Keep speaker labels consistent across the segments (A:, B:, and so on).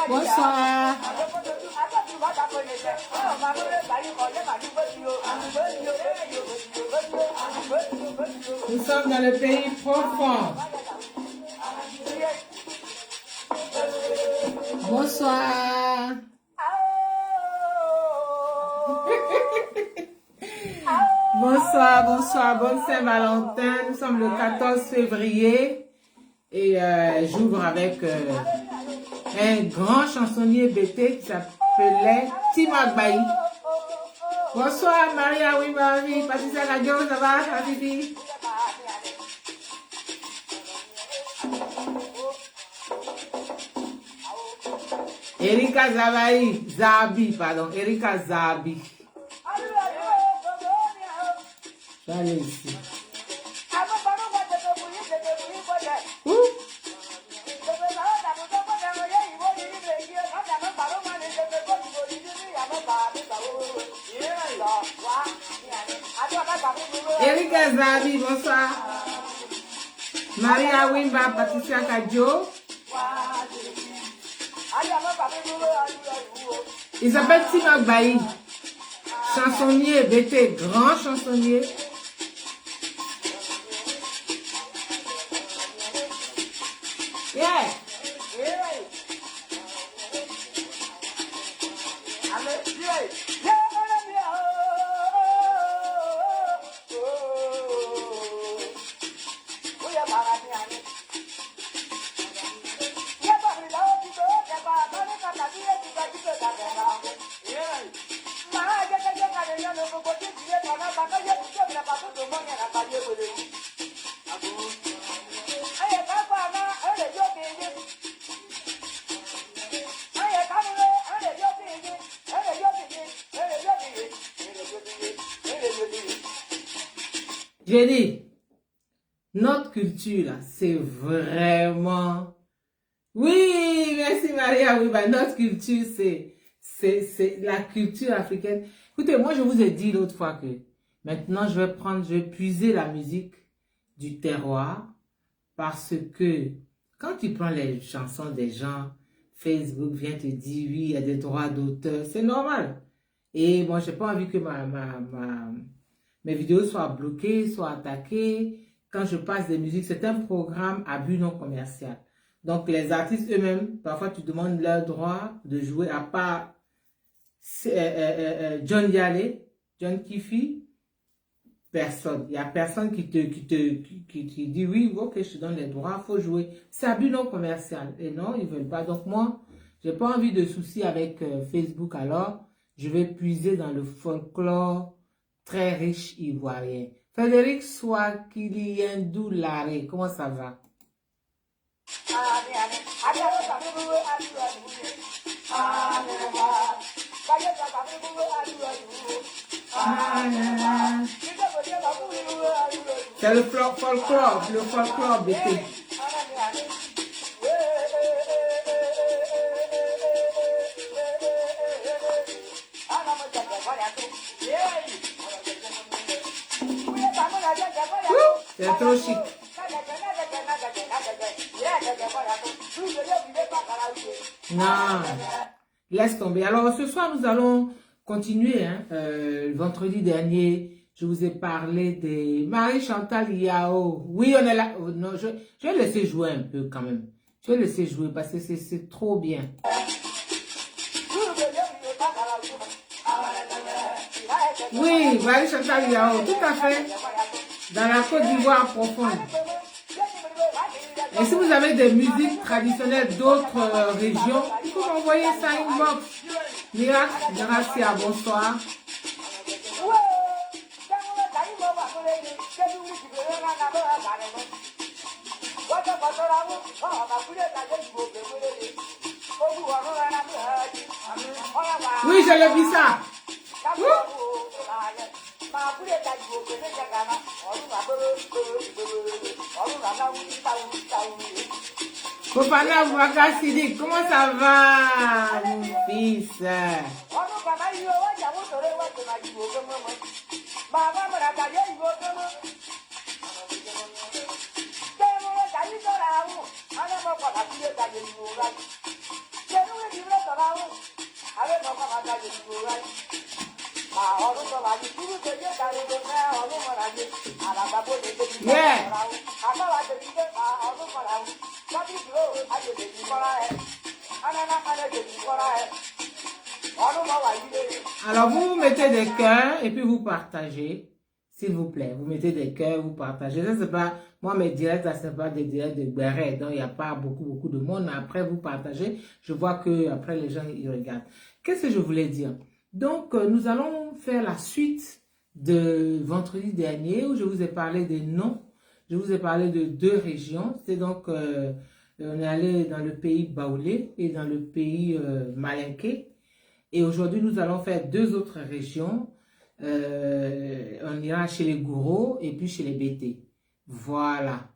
A: Bonsoir. Nous sommes dans le pays profond. Bonsoir. Bonsoir, bonsoir, bonne Saint-Valentin. Nous sommes le 14 février et j'ouvre avec un grand chansonnier BT qui s'appelait Tim Agbaï. Bonsoir Maria, oui Marie, Patricia Radio, ça va, Habibi? Erika Zabi, pardon, Erika Zabi. Allez ici. Erika Zabi, bonsoir. Maria Wimba, Patricia Kadjo. Il s'appelle Tim Agbaï. Chansonnier, BT, grand chansonnier. Yeah. J'ai dit, notre culture, là, c'est vraiment... Oui, merci Maria, oui, bah, notre culture, c'est la culture africaine. Écoutez, moi, je vous ai dit l'autre fois que maintenant, je vais puiser la musique du terroir parce que quand tu prends les chansons des gens, Facebook vient te dire, oui, il y a des droits d'auteur, c'est normal. Et moi, j'ai pas envie que mes vidéos soient bloquées, soient attaquées. Quand je passe des musiques, c'est un programme à but non commercial. Donc, les artistes eux-mêmes, parfois, tu demandes leur droit de jouer à part John Yale, John Kifi, personne. Il n'y a personne qui dit oui, ok, je te donne les droits, il faut jouer. C'est à but non commercial. Et non, ils ne veulent pas. Donc, moi, je n'ai pas envie de soucis avec Facebook. Alors, je vais puiser dans le folklore très riche ivoirien. Frédéric Swakiliendoulare, comment ça va? C'est le folklore BT. C'est trop chic. Non, laisse tomber. Alors, ce soir, nous allons continuer. Le vendredi dernier, je vous ai parlé de Marie-Chantal Yao. Oui, on est là. Oh, non, je vais laisser jouer un peu quand même. Je vais laisser jouer parce que c'est trop bien. Oui, Marie-Chantal Yao, tout à fait. Dans la Côte d'Ivoire profonde. Et si vous avez des musiques traditionnelles d'autres régions, il faut m'envoyer ça inbox. Miracle, Gracia, bonsoir. Oui, je l'ai vu ça. Fofana Boubacar-Siddiq, comment ça va, mon fils? Yeah. Alors, vous mettez des cœurs et puis vous partagez, s'il vous plaît. Vous mettez des cœurs, vous partagez. Ça, c'est pas, moi, mes directs, ça, c'est pas des directs de béret. Donc, il n'y a pas beaucoup de monde. Mais après, vous partagez. Je vois que après les gens, ils regardent. Qu'est-ce que je voulais dire? Donc, nous allons faire la suite de vendredi dernier où je vous ai parlé des noms. Je vous ai parlé de 2 régions. C'est donc, on est allé dans le pays Baoulé et dans le pays Malinké. Et aujourd'hui, nous allons faire 2 autres régions. On ira chez les Gourous et puis chez les Bété. Voilà.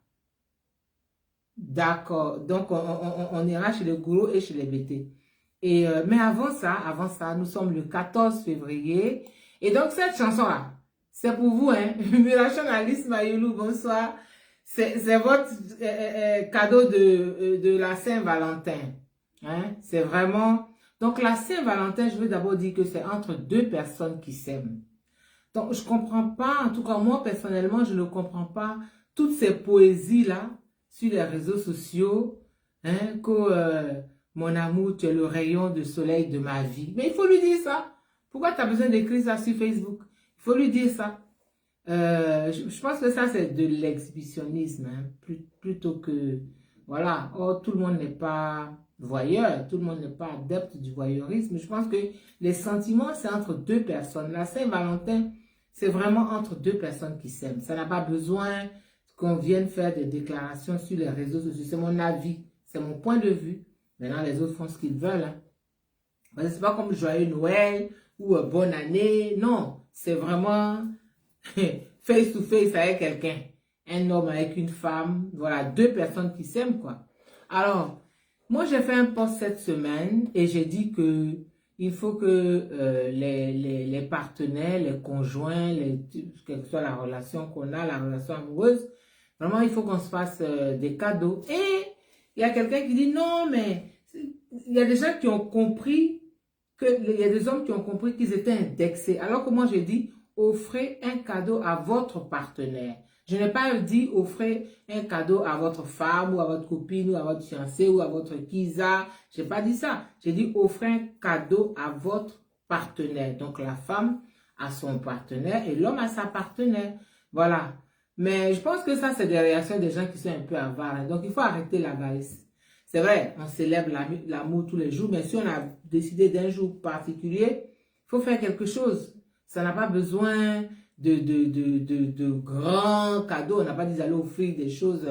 A: D'accord. Donc, on ira chez les Gourous et chez les Bété. Et, mais avant ça, nous sommes le 14 février. Et donc, cette chanson-là, c'est pour vous, hein. Mélachon Alice Mayolou, bonsoir. C'est votre cadeau de la Saint-Valentin. Hein? C'est vraiment... Donc, la Saint-Valentin, je veux d'abord dire que c'est entre 2 personnes qui s'aiment. Donc, je ne comprends pas, en tout cas, moi, personnellement, je ne comprends pas toutes ces poésies-là sur les réseaux sociaux, hein, que mon amour, tu es le rayon de soleil de ma vie. Mais il faut lui dire ça. Pourquoi tu as besoin d'écrire ça sur Facebook? Il faut lui dire ça. Je pense que ça, c'est de l'exhibitionnisme, hein, plutôt que... Voilà, or, tout le monde n'est pas voyeur, tout le monde n'est pas adepte du voyeurisme. Je pense que les sentiments, c'est entre 2 personnes. La Saint-Valentin, c'est vraiment entre 2 personnes qui s'aiment. Ça n'a pas besoin qu'on vienne faire des déclarations sur les réseaux sociaux. C'est mon avis, c'est mon point de vue. Maintenant, les autres font ce qu'ils veulent. Hein. C'est pas comme Joyeux Noël ou Bonne année. Non, c'est vraiment face to face avec quelqu'un. Un homme avec une femme. Voilà, 2 personnes qui s'aiment, quoi. Alors, moi, j'ai fait un post cette semaine et j'ai dit que il faut que les partenaires, les conjoints, quelle que soit la relation qu'on a, la relation amoureuse, vraiment, il faut qu'on se fasse des cadeaux. Et il y a quelqu'un qui dit non, mais il y a des gens qui ont compris il y a des hommes qui ont compris qu'ils étaient indexés. Alors que moi, j'ai dit, offrez un cadeau à votre partenaire. Je n'ai pas dit offrez un cadeau à votre femme ou à votre copine ou à votre fiancé ou à votre kisa. Je n'ai pas dit ça. J'ai dit offrez un cadeau à votre partenaire. Donc la femme a son partenaire et l'homme a sa partenaire. Voilà. Mais je pense que ça, c'est des réactions des gens qui sont un peu avares. Donc il faut arrêter l'avarice. C'est vrai, on célèbre l'amour tous les jours, mais si on a décidé d'un jour particulier, il faut faire quelque chose. Ça n'a pas besoin de grands cadeaux. On n'a pas dit d'aller offrir des choses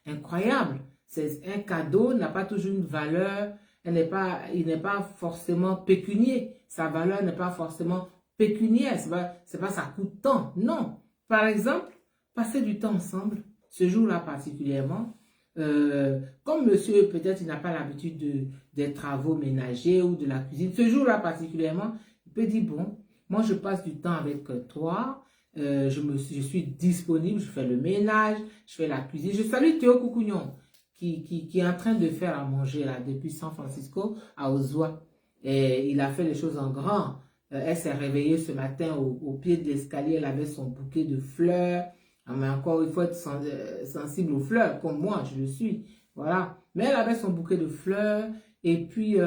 A: incroyables. Un cadeau n'a pas toujours une valeur. Il n'est pas forcément pécunier. Sa valeur n'est pas forcément pécuniaire. C'est pas ça coûte tant. Non. Par exemple, passer du temps ensemble, ce jour-là particulièrement, comme monsieur, peut-être, il n'a pas l'habitude des travaux ménagers ou de la cuisine. Ce jour-là particulièrement, il peut dire, bon, moi, je passe du temps avec toi. Je suis disponible, je fais le ménage, je fais la cuisine. Je salue Théo Coucougnon qui est en train de faire à manger là depuis San Francisco à Ozoa. Et il a fait les choses en grand. Elle s'est réveillée ce matin au pied de l'escalier, elle avait son bouquet de fleurs. Mais encore, il faut être sensible aux fleurs, comme moi, je le suis. Voilà. Mais elle avait son bouquet de fleurs. Et puis,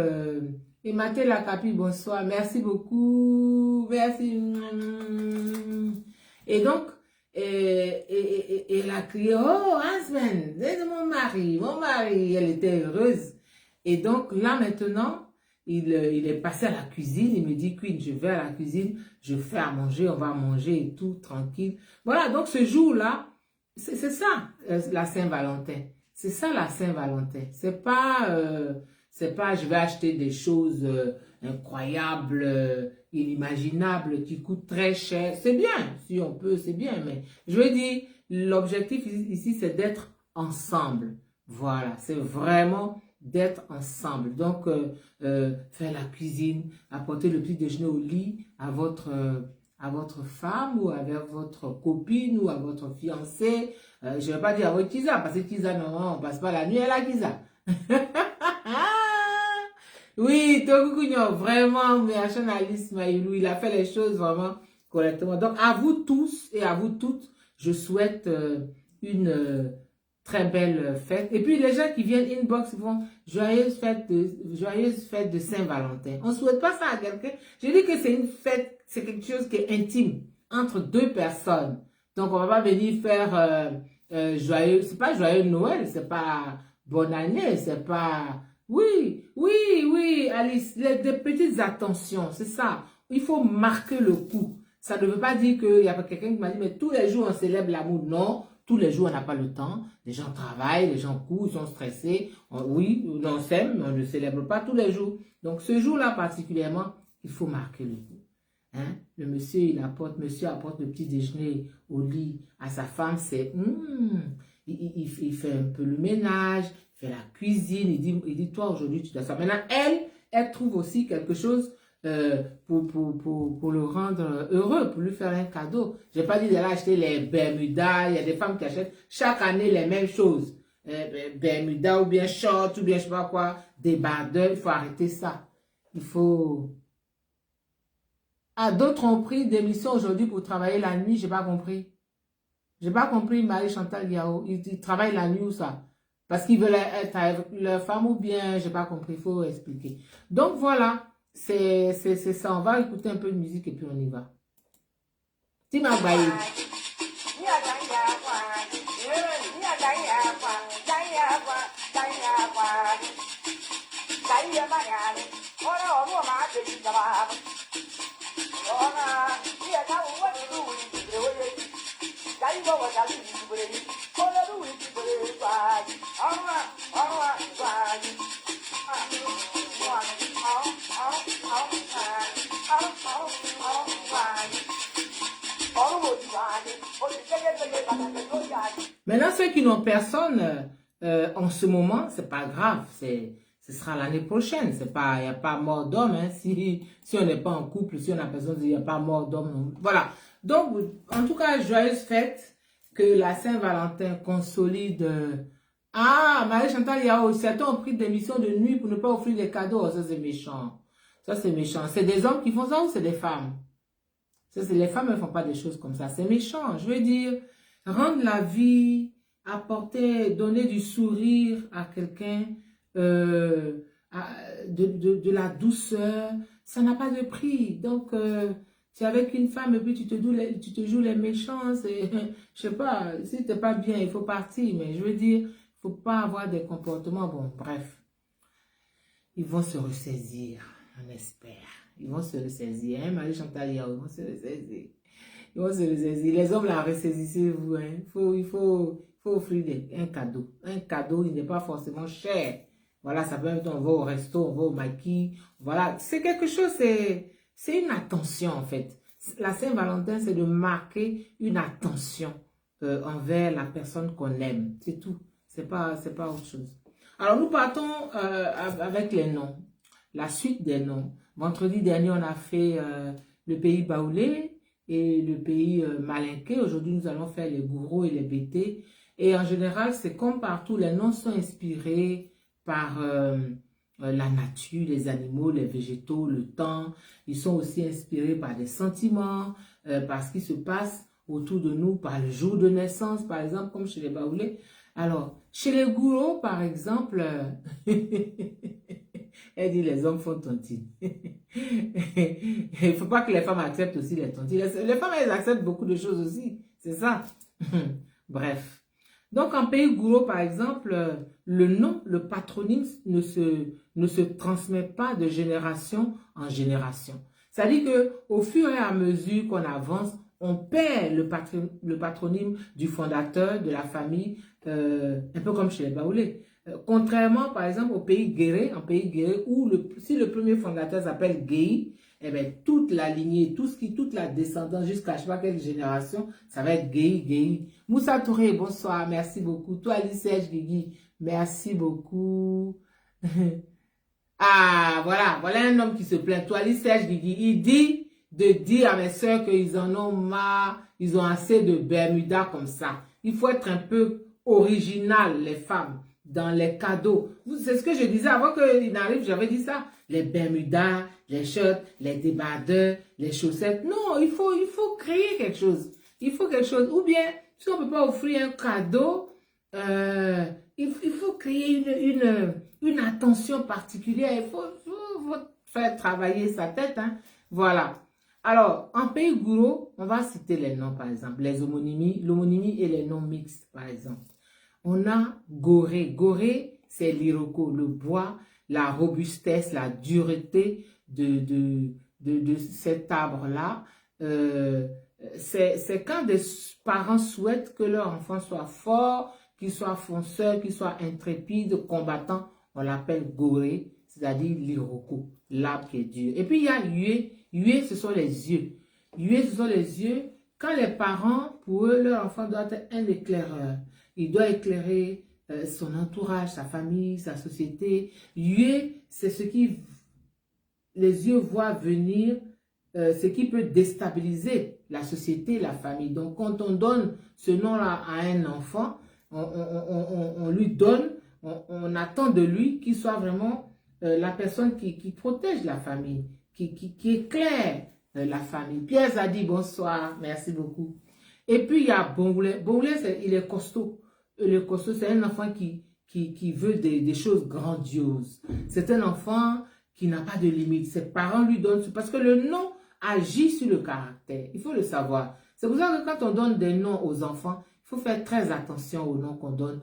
A: et Mathé Lacapi, bonsoir. Merci beaucoup. Merci. Et donc, elle a crié, oh, husband, c'est mon mari, mon mari. Elle était heureuse. Et donc, là, maintenant, il est passé à la cuisine. Il me dit, Queen, je vais à la cuisine, je fais à manger, on va manger et tout, tranquille. Voilà, donc ce jour-là, c'est ça, la Saint-Valentin. C'est ça, la Saint-Valentin. C'est pas, je vais acheter des choses incroyables. inimaginables, qui coûtent très cher. C'est bien, si on peut, c'est bien, mais je veux dire, l'objectif ici, c'est d'être ensemble. Voilà, c'est vraiment d'être ensemble. Donc, faire la cuisine, apporter le petit déjeuner au lit à votre femme ou avec votre copine ou à votre fiancé. Je ne vais pas dire à votre Kiza, parce que Kiza, non, on passe pas la nuit à la Kiza. Oui, Tokukunyo, vraiment, mais Alice Maïlou, il a fait les choses vraiment correctement. Donc, à vous tous et à vous toutes, je souhaite une très belle fête. Et puis, les gens qui viennent inbox vont, joyeuse fête de Saint-Valentin. On ne souhaite pas ça à quelqu'un. Je dis que c'est une fête, c'est quelque chose qui est intime entre deux personnes. Donc, on ne va pas venir faire joyeux, c'est pas joyeux Noël, c'est pas bonne année, c'est pas... Oui, oui, oui, Alice, des petites attentions, c'est ça. Il faut marquer le coup. Ça ne veut pas dire qu'il y a quelqu'un qui m'a dit, mais tous les jours on célèbre l'amour. Non, tous les jours on n'a pas le temps. Les gens travaillent, les gens courent, ils sont stressés. Oui, on s'aime, mais on ne célèbre pas tous les jours. Donc ce jour-là particulièrement, il faut marquer le coup. Hein? Le monsieur, monsieur apporte le petit déjeuner au lit à sa femme, c'est... il fait un peu le ménage, fait la cuisine, il dit toi aujourd'hui tu dois ça. Maintenant, elle trouve aussi quelque chose pour le rendre heureux, pour lui faire un cadeau. Je n'ai pas dit d'aller acheter les Bermudas, il y a des femmes qui achètent chaque année les mêmes choses. Bermuda ou bien short ou bien je sais pas quoi, débardeur, il faut arrêter ça. Il faut... Ah, d'autres ont pris des missions aujourd'hui pour travailler la nuit, j'ai pas compris. J'ai pas compris Marie-Chantal Yao. Ils travaillent la nuit ou ça? Parce qu'ils veulent être avec leur femme ou bien, j'ai pas compris, il faut expliquer. Donc voilà, c'est ça. On va écouter un peu de musique et puis on y va. Tima Baye. Maintenant, ceux qui n'ont personne en ce moment, c'est pas grave, ce sera l'année prochaine. C'est pas, il n'y a pas mort d'homme. Hein, si on n'est pas en couple, si on a personne, il n'y a pas mort d'homme. Voilà. Donc, en tout cas, joyeuse fête. Que la Saint-Valentin consolide. Ah, Marie-Chantal Yao, certains ont pris des missions de nuit pour ne pas offrir des cadeaux. Oh, ça, c'est méchant. Ça, c'est méchant. C'est des hommes qui font ça ou c'est des femmes? Ça, c'est les femmes ne font pas des choses comme ça. C'est méchant. Je veux dire, rendre la vie, apporter, donner du sourire à quelqu'un, de la douceur, ça n'a pas de prix. Donc, c'est avec une femme et puis tu te joues les méchants, je sais pas, si t'es pas bien, il faut partir. Mais je veux dire, il faut pas avoir des comportements, bon, bref. Ils vont se ressaisir, on espère. Ils vont se ressaisir, hein, Marie-Chantal Yao, ils vont se ressaisir. Ils vont se ressaisir. Les hommes, là, ressaisissez-vous, hein. Il faut offrir un cadeau. Un cadeau, il n'est pas forcément cher. Voilà, ça peut être, on va au resto, on va au maquis. Voilà, c'est quelque chose, c'est une attention, en fait. La Saint-Valentin, c'est de marquer une attention envers la personne qu'on aime. C'est tout. C'est pas autre chose. Alors, nous partons avec les noms. La suite des noms. Vendredi dernier, on a fait le pays baoulé et le pays malinqué. Aujourd'hui, nous allons faire les gourous et les bétés. Et en général, c'est comme partout, les noms sont inspirés par... la nature, les animaux, les végétaux, le temps. Ils sont aussi inspirés par des sentiments, par ce qui se passe autour de nous, par le jour de naissance, par exemple, comme chez les Baoulés. Alors, chez les gourous, par exemple, elle dit les hommes font tontine. Il ne faut pas que les femmes acceptent aussi les tontines. Les femmes, elles acceptent beaucoup de choses aussi. C'est ça. Bref. Donc, en pays gourou, par exemple, le nom, le patronyme ne se transmet pas de génération en génération. C'est-à-dire qu'au fur et à mesure qu'on avance, on perd le patronyme du fondateur de la famille, un peu comme chez les Baoulés. Contrairement, par exemple, au pays Guéré, en pays Guéré, où si le premier fondateur s'appelle Guéhi, eh bien, toute la lignée, toute la descendance jusqu'à je ne sais pas quelle génération, ça va être Guéhi. Moussa Touré, bonsoir, merci beaucoup. Toi, Alice Serge Guigui, merci beaucoup. Ah, voilà un homme qui se plaint. Toi, Alice Serge Guigui, il dit de dire à mes soeurs qu'ils en ont marre, ils ont assez de Bermuda comme ça. Il faut être un peu original, les femmes, dans les cadeaux. C'est ce que je disais avant qu'il n'arrive, j'avais dit ça. Les Bermudas, les shorts, les débardeurs, les chaussettes. Non, il faut créer quelque chose. Il faut quelque chose. Ou bien, si on ne peut pas offrir un cadeau, il faut créer une attention particulière. Il faut faire travailler sa tête. Hein. Voilà. Alors, en pays gourou, on va citer les noms, par exemple. Les homonymies, l'homonymie et les noms mixtes, par exemple. On a Gorée. Gorée, c'est l'iroko, le bois, la robustesse, la dureté de cet arbre-là. C'est quand des parents souhaitent que leur enfant soit fort, qu'il soit fonceur, qu'il soit intrépide, combattant. On l'appelle Gorée, c'est-à-dire l'iroko, l'arbre qui est dur. Et puis il y a Yue. Yue, ce sont les yeux. Yue, ce sont les yeux. Quand les parents, pour eux, leur enfant doit être un éclaireur. Il doit éclairer son entourage, sa famille, sa société. Yue, c'est ce qui, les yeux voient venir, ce qui peut déstabiliser la société, la famille. Donc, quand on donne ce nom-là à un enfant, on lui donne, on attend de lui qu'il soit vraiment la personne qui protège la famille, qui éclaire la famille. Pierre Zadi, bonsoir, merci beaucoup. Et puis, il y a Bongoulé. Bongoulé, il est costaud. Le costaud, c'est un enfant qui veut des choses grandioses. C'est un enfant qui n'a pas de limite. Ses parents lui donnent... Parce que le nom agit sur le caractère. Il faut le savoir. C'est pour ça que quand on donne des noms aux enfants, il faut faire très attention aux noms qu'on donne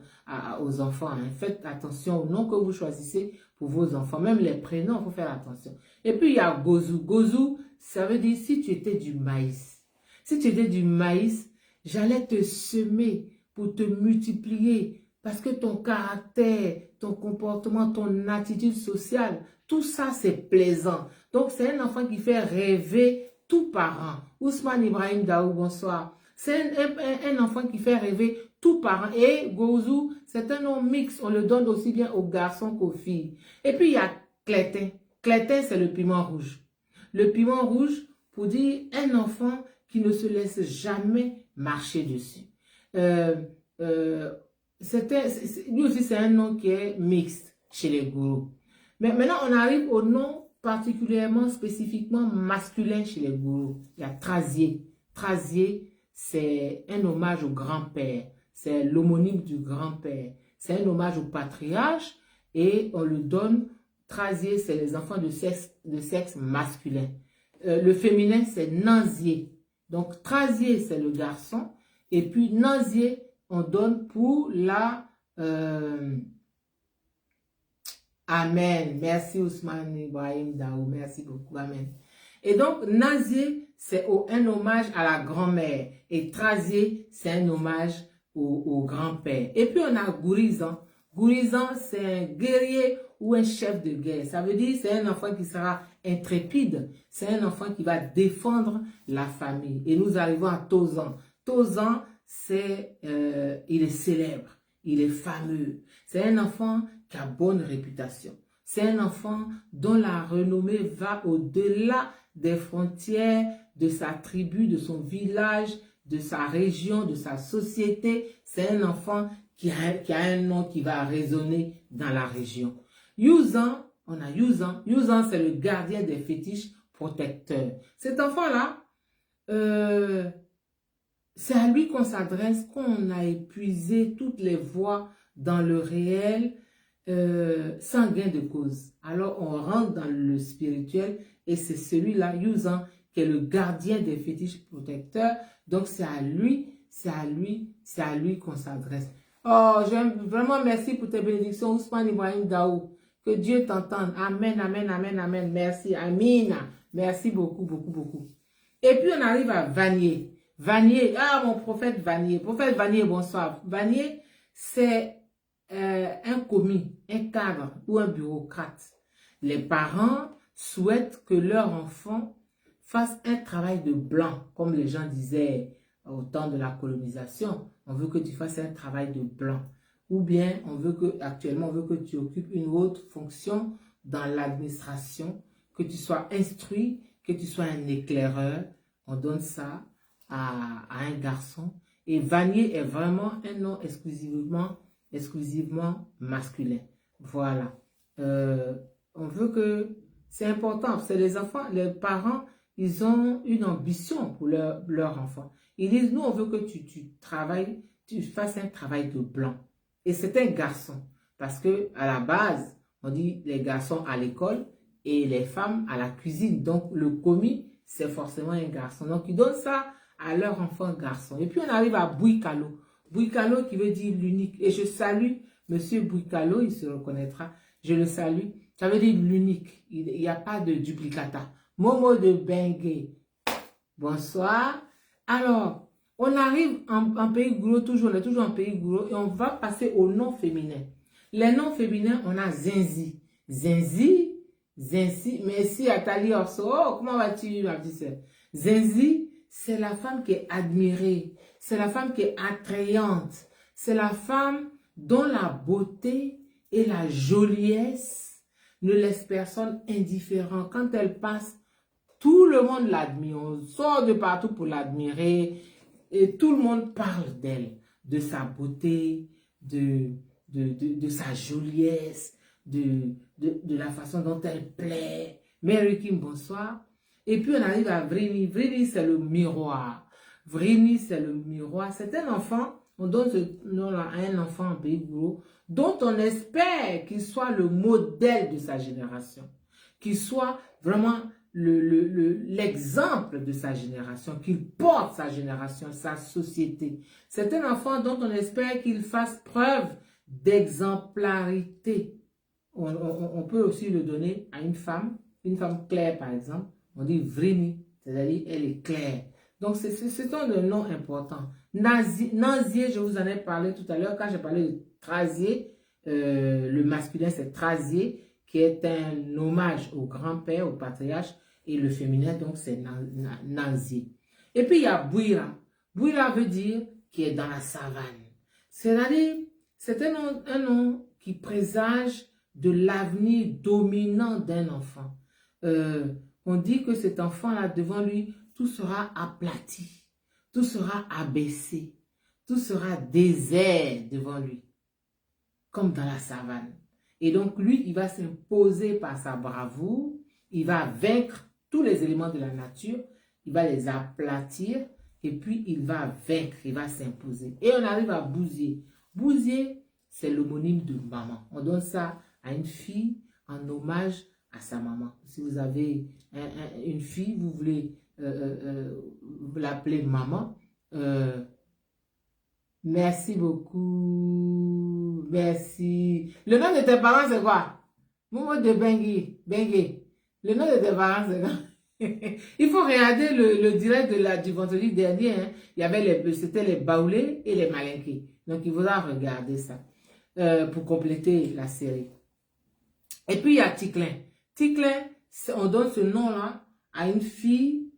A: aux enfants. Hein. Faites attention aux noms que vous choisissez pour vos enfants. Même les prénoms, il faut faire attention. Et puis, il y a Gozou. Gozou, ça veut dire si tu étais du maïs. Si tu étais du maïs, j'allais te semer pour te multiplier. Parce que ton caractère, ton comportement, ton attitude sociale, tout ça, c'est plaisant. Donc, c'est un enfant qui fait rêver tout parent. Ousmane Ibrahim Daou, bonsoir. C'est un enfant qui fait rêver tout parent. Et Gozou, c'est un nom mixte. On le donne aussi bien aux garçons qu'aux filles. Et puis, il y a Clétin. Clétin, c'est le piment rouge. Le piment rouge, pour dire un enfant qui ne se laisse jamais marcher dessus. Lui aussi, c'est un nom qui est mixte chez les gourous. Mais maintenant, on arrive au nom particulièrement, spécifiquement masculin chez les gourous. Il y a Trazier. Trazier, c'est un hommage au grand-père. C'est l'homonyme du grand-père. C'est un hommage au patriarche et on le donne. Trazier, c'est les enfants de sexe masculin. Le féminin, c'est Nanzier. Donc, Trazier, c'est le garçon. Et puis, Nanzier, on donne pour la... Amen. Merci Ousmane Ibrahim Daou. Merci beaucoup. Amen. Et donc, Nanzier, c'est un hommage à la grand-mère. Et Trazier, c'est un hommage au grand-père. Et puis, on a Gourizan. Gourizan, c'est un guerrier ou un chef de guerre. Ça veut dire c'est un enfant qui sera intrépide. C'est un enfant qui va défendre la famille. Et nous arrivons à Tozan. Tozan, il est célèbre. Il est fameux. C'est un enfant qui a bonne réputation. C'est un enfant dont la renommée va au-delà des frontières de sa tribu, de son village, de sa région, de sa société. C'est un enfant qui a un nom qui va résonner dans la région. Youzan, on a Youzan. Youzan, c'est le gardien des fétiches protecteurs. Cet enfant-là, c'est à lui qu'on s'adresse, qu'on a épuisé toutes les voies dans le réel sans gain de cause. Alors, on rentre dans le spirituel et c'est celui-là, Youzan, qui est le gardien des fétiches protecteurs. Donc, c'est à lui qu'on s'adresse. Oh, vraiment merci pour tes bénédictions, Ousmane Ibrahim Daou. Que Dieu t'entende. Amen, amen, amen, amen. Merci, Amina. Merci beaucoup, beaucoup, beaucoup. Et puis, on arrive à Vanier. Vanier, mon prophète Vanier. Prophète Vanier, bonsoir. Vanier, c'est un commis, un cadre ou un bureaucrate. Les parents souhaitent que leur enfant fasse un travail de blanc, comme les gens disaient au temps de la colonisation. On veut que tu fasses un travail de blanc. Ou bien, actuellement, on veut que tu occupes une autre fonction dans l'administration, que tu sois instruit, que tu sois un éclaireur. On donne ça à un garçon. Et Vanier est vraiment un nom exclusivement masculin. Voilà. On veut que... C'est important. C'est les enfants, les parents, ils ont une ambition pour leur enfant. Ils disent, nous, on veut que tu travailles, tu fasses un travail de blanc. Et c'est un garçon. Parce que à la base, on dit les garçons à l'école et les femmes à la cuisine. Donc, le commis, c'est forcément un garçon. Donc, ils donnent ça à leur enfant garçon. Et puis, on arrive à Bouikalo. Bouikalo qui veut dire l'unique. Et je salue Monsieur Bouikalo, il se reconnaîtra. Je le salue. Ça veut dire l'unique. Il n'y a pas de duplicata. Momo de Bengue. Bonsoir. Alors, on arrive en pays Gouro, on est toujours en pays Gouro, et on va passer aux noms féminins. Les noms féminins, on a Zinzi. Zinzi, merci Atali Orso. Oh, comment vas-tu, ma petite sœur? Zinzi, c'est la femme qui est admirée. C'est la femme qui est attrayante. C'est la femme dont la beauté et la joliesse ne laissent personne indifférent. Quand elle passe, tout le monde l'admire. On sort de partout pour l'admirer. Et tout le monde parle d'elle, de sa beauté, de sa joliesse, de la façon dont elle plaît. Mary Kim, bonsoir. Et puis on arrive à Vrini. Vrini, c'est le miroir. Vrini, c'est le miroir. C'est un enfant, on donne ce nom-là à un enfant en pays Gouro, dont on espère qu'il soit le modèle de sa génération. Qu'il soit vraiment l'exemple de sa génération, qu'il porte sa génération, sa société. C'est un enfant dont on espère qu'il fasse preuve d'exemplarité. On peut aussi le donner à une femme claire par exemple. On dit Vrini, c'est-à-dire elle est claire. Donc c'est un nom important. Nazier, je vous en ai parlé tout à l'heure quand j'ai parlé de Trazier. Le masculin c'est Trazier, qui est un hommage au grand-père, au patriarche. Et le féminin, donc, c'est Nazier. Et puis, il y a Bouira. Bouira veut dire qui est dans la savane. C'est-à-dire, c'est un nom qui présage de l'avenir dominant d'un enfant. On dit que cet enfant-là, devant lui, tout sera aplati, tout sera abaissé, tout sera désert devant lui, comme dans la savane. Et donc, lui, il va s'imposer par sa bravoure, il va vaincre tous les éléments de la nature, il va les aplatir et puis il va vaincre, il va s'imposer. Et on arrive à Bouzier. Bouzier, c'est l'homonyme de maman. On donne ça à une fille en hommage à sa maman. Si vous avez une fille, vous voulez l'appeler maman. Merci beaucoup. Merci. Le nom de tes parents, c'est quoi? Momo de Bengue. Le nom de tes parents, c'est quoi? Il faut regarder le direct du vendredi dernier. Hein. C'était les Baoulés et les Malinqués. Donc, il faudra regarder ça pour compléter la série. Et puis, il y a Ticlin. Ticlin, on donne ce nom-là à une fille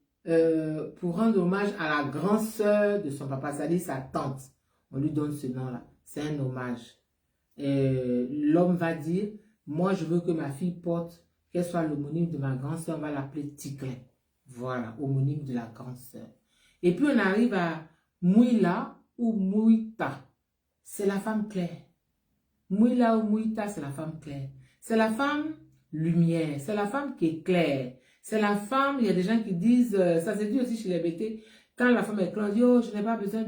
A: pour rendre hommage à la grande sœur de son papa, c'est-à-dire sa tante. On lui donne ce nom-là. C'est un hommage. L'homme va dire, moi, je veux que ma fille porte, qu'elle soit l'homonyme de ma grande sœur, on va l'appeler Ticlin. Voilà, homonyme de la grande sœur. Et puis, on arrive à Mouila ou Mouita. C'est la femme claire. Mouila ou Mouita, c'est la femme claire. C'est la femme lumière. C'est la femme qui est claire. C'est la femme, il y a des gens qui disent, ça se dit aussi chez les BT, quand la femme est claire, on dit, oh, je n'ai pas besoin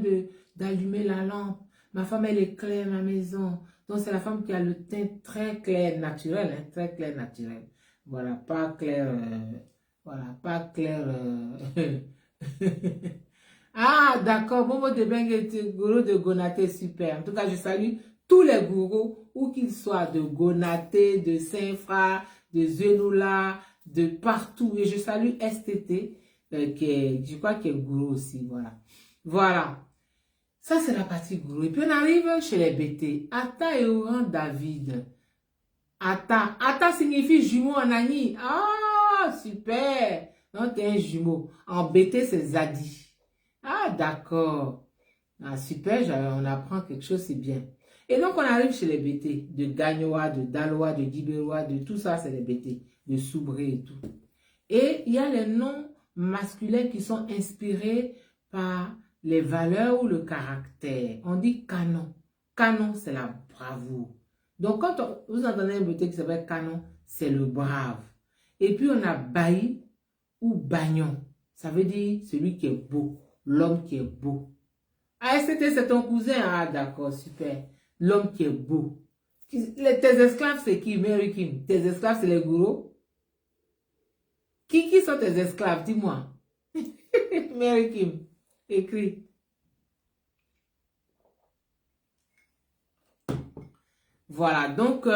A: d'allumer la lampe. Ma femme, elle est claire, ma maison. Donc, c'est la femme qui a le teint très clair, naturel, hein, très clair, naturel. Voilà, pas clair, voilà, pas clair. Ah, d'accord, Momo de Bengue, gourou de Gonaté, super. En tout cas, je salue tous les gourous, où qu'ils soient, de Gonaté, de Saint-Fra, de Zenoula, de partout. Et je salue STT, qui est, je crois qu'il est gourou aussi, voilà. Voilà. Ça, c'est la partie gourou. Et puis, on arrive chez les BT. Ata et Oran David. Ata. Ata signifie jumeau en Ani. Ah, Ah, super. Donc, tu es un jumeau. En BT, c'est Zadi. Ah, d'accord. Ah, super, on apprend quelque chose, c'est bien. Et donc, on arrive chez les BT, de Gagnoa, de Daloa, de Dibéroa, de tout ça, c'est les BT, de Soubré et tout. Et il y a les noms masculins qui sont inspirés par les valeurs ou le caractère. On dit canon. Canon, c'est la bravoure. Donc, quand vous entendez un BT qui s'appelle canon, c'est le brave. Et puis, on a Bailly ou Bagnon. Ça veut dire celui qui est beau, l'homme qui est beau. Ah, c'est ton cousin. Ah, d'accord, super. L'homme qui est beau. Tes esclaves, c'est qui, Mary Kim? Tes esclaves, c'est les gourous? Qui sont tes esclaves? Dis-moi. Mary Kim, écris. Voilà, donc,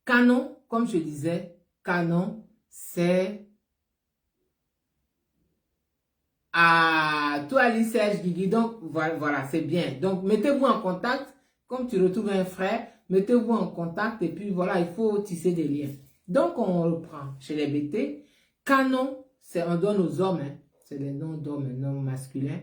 A: canon, comme je disais, canon, c'est... Ah, toi, Alice Serge Guigui, donc, voilà, c'est bien. Donc, mettez-vous en contact, comme tu retrouves un frère, mettez-vous en contact, et puis voilà, il faut tisser des liens. Donc, on reprend chez les BT. Canon, on donne aux hommes, hein, c'est des noms d'hommes, un nom masculin.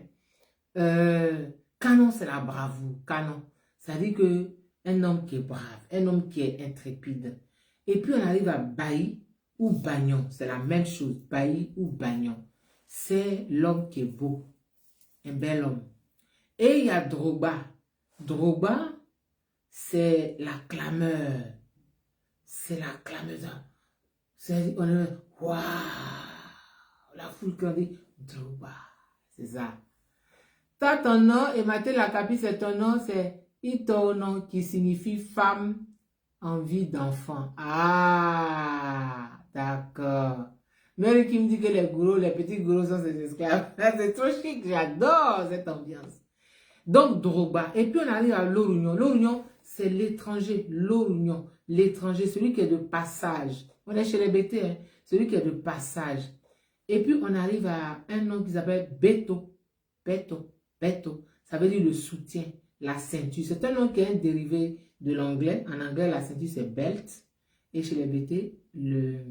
A: Canon, c'est la bravoure, canon. Ça dit que un homme qui est brave, un homme qui est intrépide. Et puis on arrive à Bailly ou Bagnon, c'est la même chose, Bailly ou Bagnon. C'est l'homme qui est beau, un bel homme. Et il y a Drogba. Drogba, c'est la clameur. C'est la clameur. C'est, on est, waouh, la foule qui dit Drogba, c'est ça. Toi, ton nom, et Mathé Lakapi, c'est ton nom, c'est Itono, qui signifie femme en vie d'enfant. Ah, d'accord. Mary qui me dit que les gourous, les petits gourous sont ses esclaves. C'est trop chic, j'adore cette ambiance. Donc, Drogba. Et puis, on arrive à Lorugnon. Lorugnon, c'est l'étranger. Lorugnon, l'étranger, celui qui est de passage. On est chez les BT, hein? Celui qui est de passage. Et puis, on arrive à un nom qui s'appelle Beto. Beto. Beto, ça veut dire le soutien, la ceinture. C'est un nom qui est un dérivé de l'anglais. En anglais, la ceinture, c'est belt. Et chez les BT, le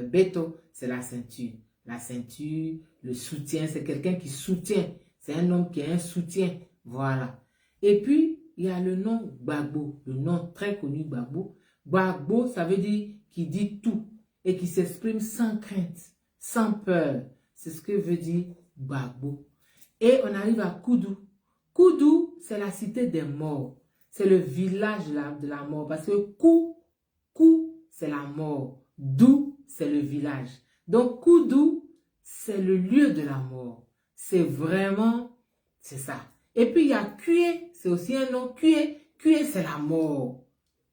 A: Beto, c'est la ceinture. La ceinture, le soutien, c'est quelqu'un qui soutient. C'est un homme qui a un soutien. Voilà. Et puis, il y a le nom Gbagbo, le nom très connu Gbagbo. Gbagbo, ça veut dire qui dit tout et qui s'exprime sans crainte, sans peur. C'est ce que veut dire Gbagbo. Et on arrive à Koudou. Koudou, c'est la cité des morts. C'est le village de la mort. Parce que Kou, c'est la mort. Dou, c'est le village. Donc, Koudou, c'est le lieu de la mort. C'est vraiment, c'est ça. Et puis, il y a Kué, c'est aussi un nom. Kué, c'est la mort.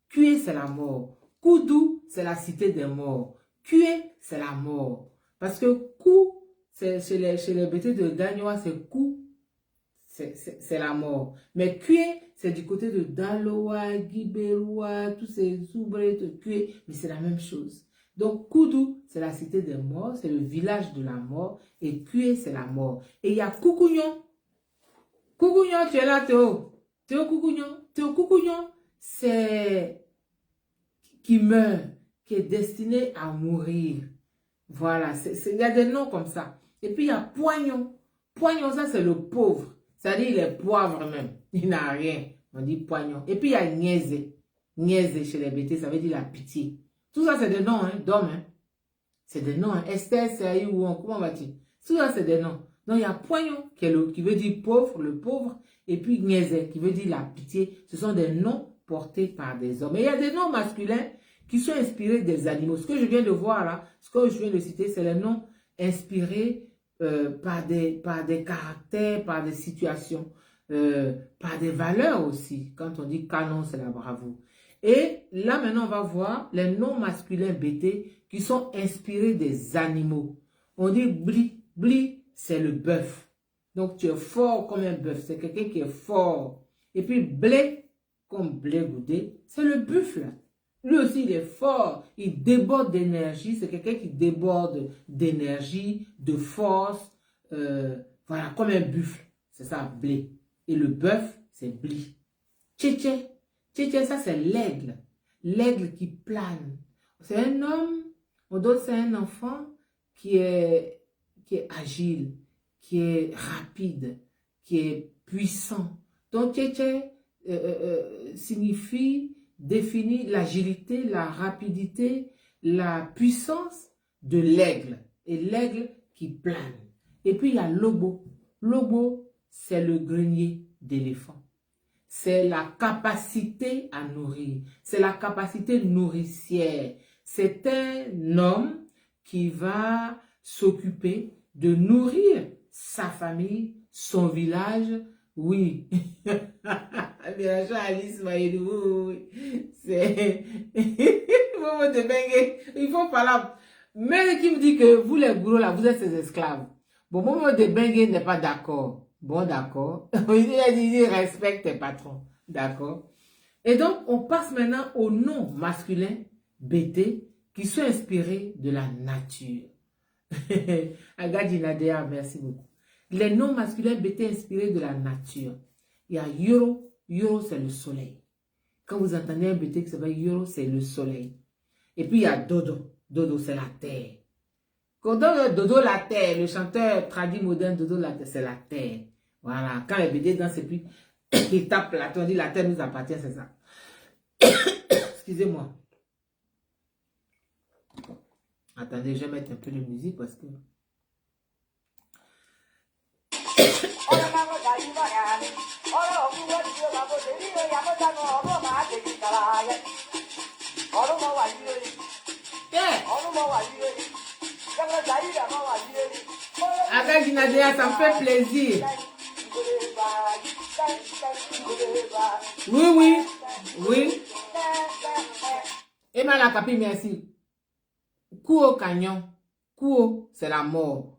A: Kué, c'est la mort. Koudou, c'est la cité des morts. Kué, c'est la mort. Parce que Kou, chez les BT de Gagnoa, c'est Kou, c'est la mort. Mais Kué, c'est du côté de Daloa, Guibéroa, tous ces Soubré, Kué, mais c'est la même chose. Donc, Koudou, c'est la cité des morts, c'est le village de la mort, et Kué, c'est la mort. Et il y a Koukounion. Koukounion, tu es là, Théo. Théo Koukounion. Théo Koukounion, c'est qui meurt, qui est destiné à mourir. Voilà, il y a des noms comme ça. Et puis, il y a Poignon. Poignon, ça, c'est le pauvre. C'est-à-dire, il est pauvre même. Il n'a rien. On dit Poignon. Et puis, il y a Niaise. Niaise chez les BT, ça veut dire la pitié. Tout ça, c'est des noms hein, d'hommes. Hein. C'est des noms. Hein. Esther, Saï, ou comment vas-tu? Tout ça, c'est des noms. Donc, il y a Poignon, qui veut dire pauvre, le pauvre. Et puis, Niaise, qui veut dire la pitié. Ce sont des noms portés par des hommes. Et il y a des noms masculins qui sont inspirés des animaux. Ce que je viens de voir là, ce que je viens de citer, c'est les noms inspirés par des caractères, par des situations, par des valeurs aussi. Quand on dit canon, c'est la bravoure. Et là, maintenant, on va voir les noms masculins BT qui sont inspirés des animaux. On dit bli. Bli, c'est le bœuf. Donc, tu es fort comme un bœuf. C'est quelqu'un qui est fort. Et puis, blé, comme blé goudé, c'est le buffle. Lui aussi, il est fort. Il déborde d'énergie. C'est quelqu'un qui déborde d'énergie, de force. Voilà, comme un buffle. C'est ça, blé. Et le bœuf, c'est bli. Tchétché, ça, c'est l'aigle. L'aigle qui plane. C'est un homme On donne c'est un enfant qui est agile, qui est rapide, qui est puissant. Donc, Tchétché signifie, définit l'agilité, la rapidité, la puissance de l'aigle. Et l'aigle qui plane. Et puis, il y a Lobo. Lobo, c'est le grenier d'éléphant. C'est la capacité à nourrir. C'est la capacité nourricière. C'est un homme qui va s'occuper de nourrir sa famille, son village. Oui. Alice Maïdou, oui. C'est... Il faut parler. Mais qui me dit que vous les bourreaux là, vous êtes ses esclaves. Bon, Momo de Bengue n'est pas d'accord. Bon, d'accord. Il respecte tes patrons. D'accord. Et donc, on passe maintenant aux noms masculins BT qui sont inspirés de la nature. Agadi Nadea, merci beaucoup. Les noms masculins BT inspirés de la nature. Il y a Yoro. Yoro, c'est le soleil. Quand vous entendez un BT qui s'appelle Yoro, c'est le soleil. Et puis, il y a Dodo. Dodo, c'est la terre. Quand Dodo la terre, le chanteur traduit moderne Dodo la terre, c'est la terre. Voilà. Quand les BD dansent et puis ils tapent la terre, on dit la terre nous appartient, c'est ça. Excusez-moi. Attendez, je vais mettre un peu de musique parce que... Avec Nadia, ça me fait plaisir. Oui, oui, oui. Et la capi, merci. Kuo Canyon. Kuo, c'est la mort.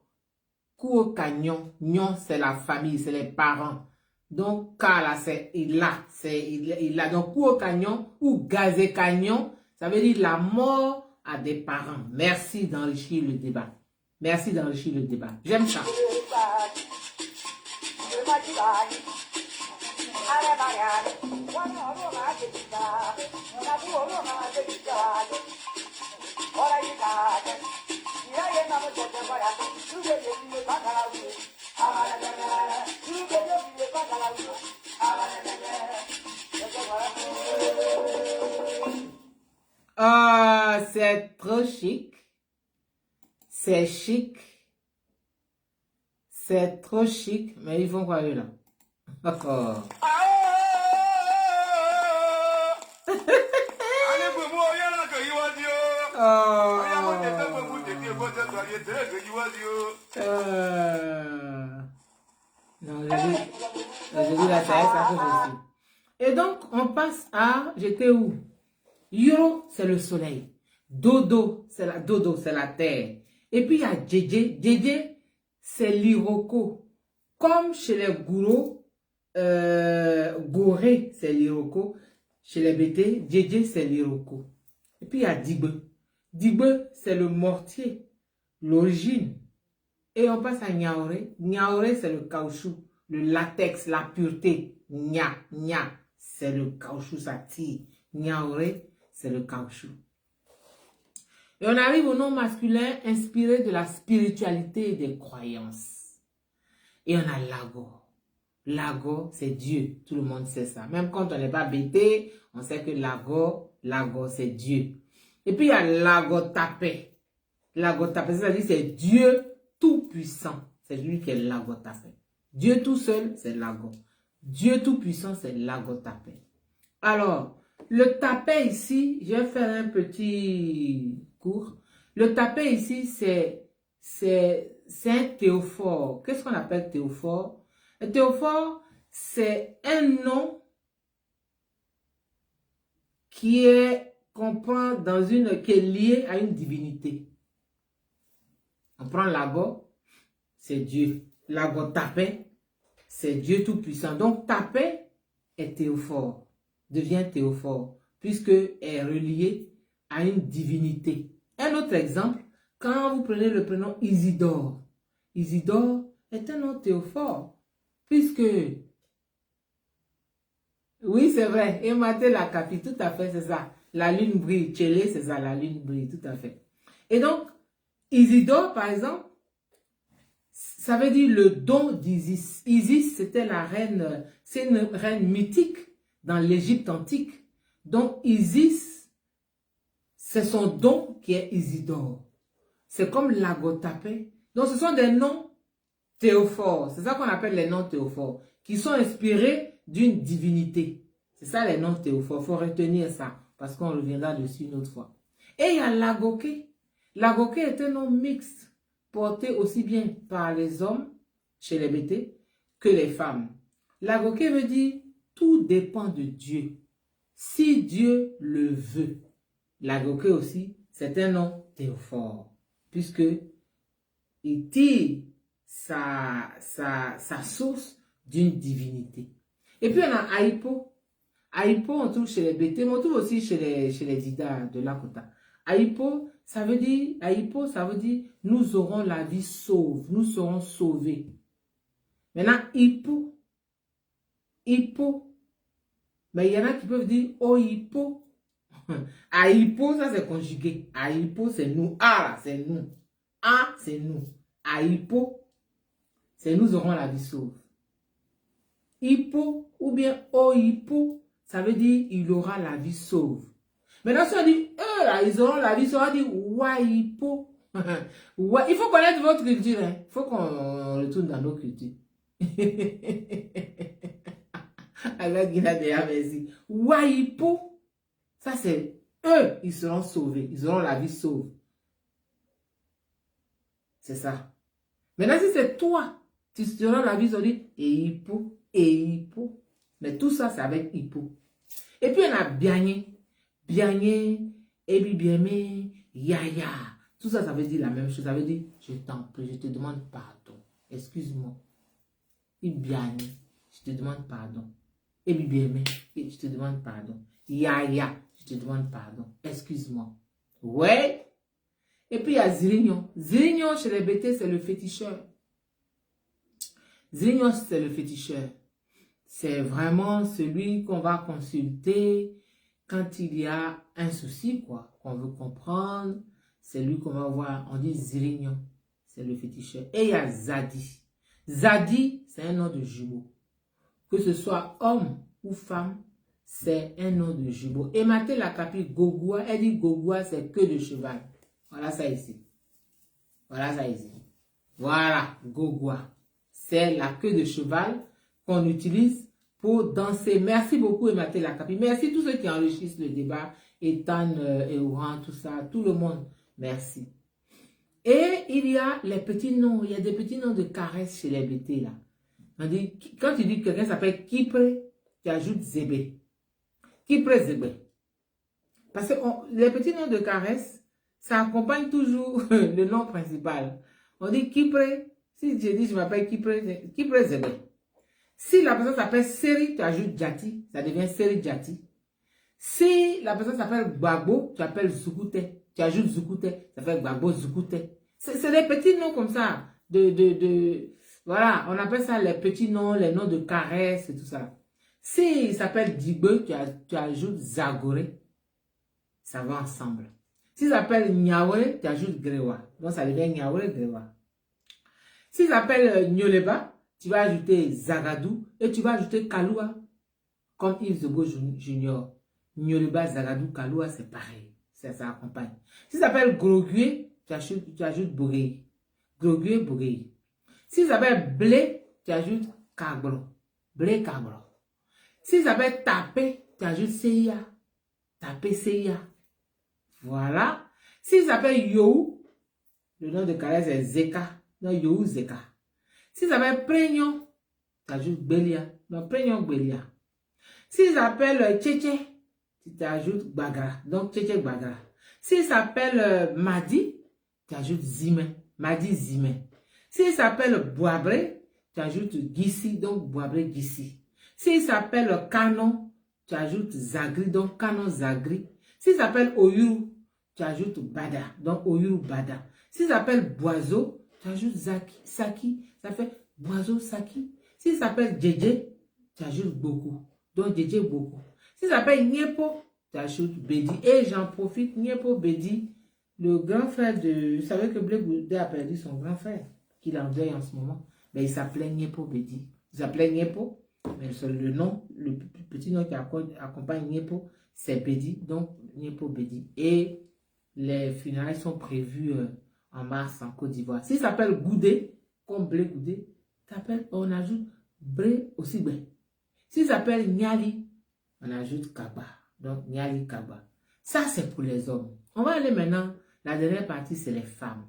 A: Kuo Canyon. Nyon, c'est la famille, c'est les parents. Donc, Kala, c'est il a. Donc, Kuo Canyon ou Gazé Canyon, ça veut dire la mort à des parents. Merci d'enrichir le débat. Merci d'enrichir le débat. J'aime ça. Ah, c'est trop chic. C'est chic. C'est trop chic. Mais ils font quoi eux là? D'accord. Non, j'ai dit la ça aussi. Et donc, on passe à... J'étais où? Yoro, c'est le soleil. Dodo, c'est la terre. Et puis, il y a Djedje. Djedje, c'est l'Iroko. Comme chez les gourous, Goré, c'est l'Iroko. Chez les BT, Djedje, c'est l'Iroko. Et puis, il y a Digbe. Digbe, c'est le mortier, l'origine. Et on passe à Niaoré. Niaoré, c'est le caoutchouc, le latex, la pureté. Nya, c'est le caoutchouc, ça tire. Niaoré, c'est le caoutchouc. Et on arrive au nom masculin inspiré de la spiritualité et des croyances. Et on a Lago. Lago, c'est Dieu. Tout le monde sait ça. Même quand on n'est pas bêté, on sait que Lago, c'est Dieu. Et puis il y a Lago Tapé. Lago Tapé, c'est-à-dire c'est Dieu tout-puissant. C'est lui qui est Lago Tapé. Dieu tout seul, c'est Lago. Dieu tout-puissant, c'est Lago Tapé. Alors, le tapé ici, je vais faire un petit cours. Le tapé ici, c'est un théophore. Qu'est-ce qu'on appelle théophore? Le théophore, c'est un nom qui est lié à une divinité. On prend Lago, c'est Dieu. Lago Tapé, c'est Dieu tout-puissant. Donc, Tapé est théophore, devient théophore, puisque est relié à une divinité. Un autre exemple, quand vous prenez le prénom Isidore, Isidore est un nom théophore, puisque, oui, c'est vrai, et Maté la capi, tout à fait, c'est ça. La lune brille, Tchélé, c'est ça, la lune brille, tout à fait. Et donc, Isidore, par exemple, ça veut dire le don d'Isis. Isis, c'était la reine, c'est une reine mythique dans l'Égypte antique. Donc, Isis, c'est son don qui est Isidore. C'est comme Lagotapé. Donc, ce sont des noms théophores. C'est ça qu'on appelle les noms théophores, qui sont inspirés d'une divinité. C'est ça les noms théophores. Il faut retenir ça, parce qu'on reviendra dessus une autre fois. Et il y a Lagoké. Lagoké est un nom mixte, porté aussi bien par les hommes, chez les bêtés, que les femmes. Lagoké veut dire tout dépend de Dieu. Si Dieu le veut. Lagoké aussi, c'est un nom théophore, puisque il tire sa source d'une divinité. Et puis on a Aïpo. Aïpo, on trouve chez les bêtés, mais on trouve aussi chez les Dida de Lakota. Aïpo, ça veut dire nous aurons la vie sauve, nous serons sauvés. Maintenant, Hippo, mais il y en a qui peuvent dire oh Hippo. Aïpo, ça c'est conjugué. Aïpo, c'est nous. A, c'est nous. A, c'est nous. Aïpo, c'est nous aurons la vie sauve. Hippo ou bien oh Hippo, ça veut dire il aura la vie sauve. Maintenant, si on dit eux là, ils auront la vie sauve, on dit Waipo. Il faut connaître votre culture. Hein. Il faut qu'on retourne dans nos cultures. Avec Guinadea, merci. Waipo, ça c'est eux, ils seront sauvés. Ils auront la vie sauve. C'est ça. Maintenant, si c'est toi, tu auras la vie sauve, Hippo. Mais tout ça, c'est avec Hippo. Et puis, on a Biagné, Ebibieme, Yaya. Tout ça, ça veut dire la même chose. Ça veut dire, je t'en prie, je te demande pardon. Excuse-moi. Ibiagné, je te demande pardon. Ebibieme, je te demande pardon. Yaya, je te demande pardon. Excuse-moi. Ouais. Et puis, il y a Zirignon. Zirignon, chez les bêtés, c'est le féticheur. Zirignon, c'est le féticheur. C'est vraiment celui qu'on va consulter quand il y a un souci, quoi, qu'on veut comprendre. C'est lui qu'on va voir. On dit Zirignon, c'est le féticheur. Et il y a Zadi. Zadi, c'est un nom de jumeau. Que ce soit homme ou femme, c'est un nom de jumeau. Et Maté la capi Gogoua, elle dit Gogoua, c'est queue de cheval. Voilà ça ici. Voilà ça ici. Voilà, Gogoua. C'est la queue de cheval qu'on utilise pour danser. Merci beaucoup, Ematé Lakapi. Merci tous ceux qui enrichissent le débat. Ethan, Eouran, tout ça, tout le monde. Merci. Et il y a les petits noms. Il y a des petits noms de caresses chez les BT là. On dit, quand tu dis que quelqu'un s'appelle Kipre, tu ajoutes Zébé. Kipre Zébé. Parce que les petits noms de caresses, ça accompagne toujours le nom principal. On dit Kipre. Si je dis je m'appelle Kipre Zébé. Si la personne s'appelle Seri, tu ajoutes Djati, ça devient Seri Djati. Si la personne s'appelle Gbagbo, tu appelles Zoukoute, tu ajoutes Zoukoute, ça fait Gbagbo Zoukoute. C'est des petits noms comme ça. Voilà, on appelle ça les petits noms, les noms de caresses et tout ça. Si il s'appelle Digbe, tu ajoutes Zagoré. Ça va ensemble. S'il s'appelle Niawe, tu ajoutes Grewa. Donc ça devient Niawe Grewa. S'il s'appelle Nyoleba, tu vas ajouter Zagadou et tu vas ajouter Kaloua. Comme Yves Zogo Junior. Nyoleba, Zagadou, Kaloua, c'est pareil. Ça accompagne. S'il s'appelle Grogué, tu ajoutes Bourgué. Grogué, Bourgué. S'il s'appelle Blé, tu ajoutes Kagro. Blé, Kagro. S'il s'appelle Tapé, tu ajoutes Seya. Tapé, Seya. Voilà. S'il s'appelle Yo, le nom de caresse est Zeka. Donc, Yo Zeka. S'il s'appelle Prégnon, tu ajoutes Belia. Donc, Prégnon, Belia. S'il s'appelle Tchétché, tu ajoutes Bagra. Donc, Tchétché, Bagra. S'il s'appelle Madi, tu ajoutes Zimé. Madi, Zimé. S'il s'appelle Boabré, tu ajoutes Gissi. Donc, Boabré, Gissi. S'il s'appelle Canon, tu ajoutes Zagri. Donc, Canon, Zagri. S'il s'appelle Oyuru, tu ajoutes Bada. Donc, Oyuru, Bada. S'il s'appelle Boiseau, tu ajoutes Saki. Ça fait Boiseau, Saki. S'il s'appelle Djedje, tu ajoutes beaucoup. Donc, Djedje, beaucoup. S'il s'appelle Niepo, tu ajoutes Bedi. Et j'en profite, Niepo, Bedi, le grand frère de... Vous savez que Blé Goudé a perdu son grand frère, qu'il est en deuil en ce moment. Mais il s'appelait Niepo Bedi. Il s'appelait Niepo, mais le nom, le petit nom qui accompagne Niepo, c'est Bedi, donc Niepo Bedi. Et les funérailles sont prévues en mars en Côte d'Ivoire. S'il s'appelle Goudé, comme Blé Goudé, on ajoute Bré aussi Blé. S'il s'appelle Niali, on ajoute Kaba. Donc Niali Kaba. Ça, c'est pour les hommes. On va aller maintenant. La dernière partie, c'est les femmes.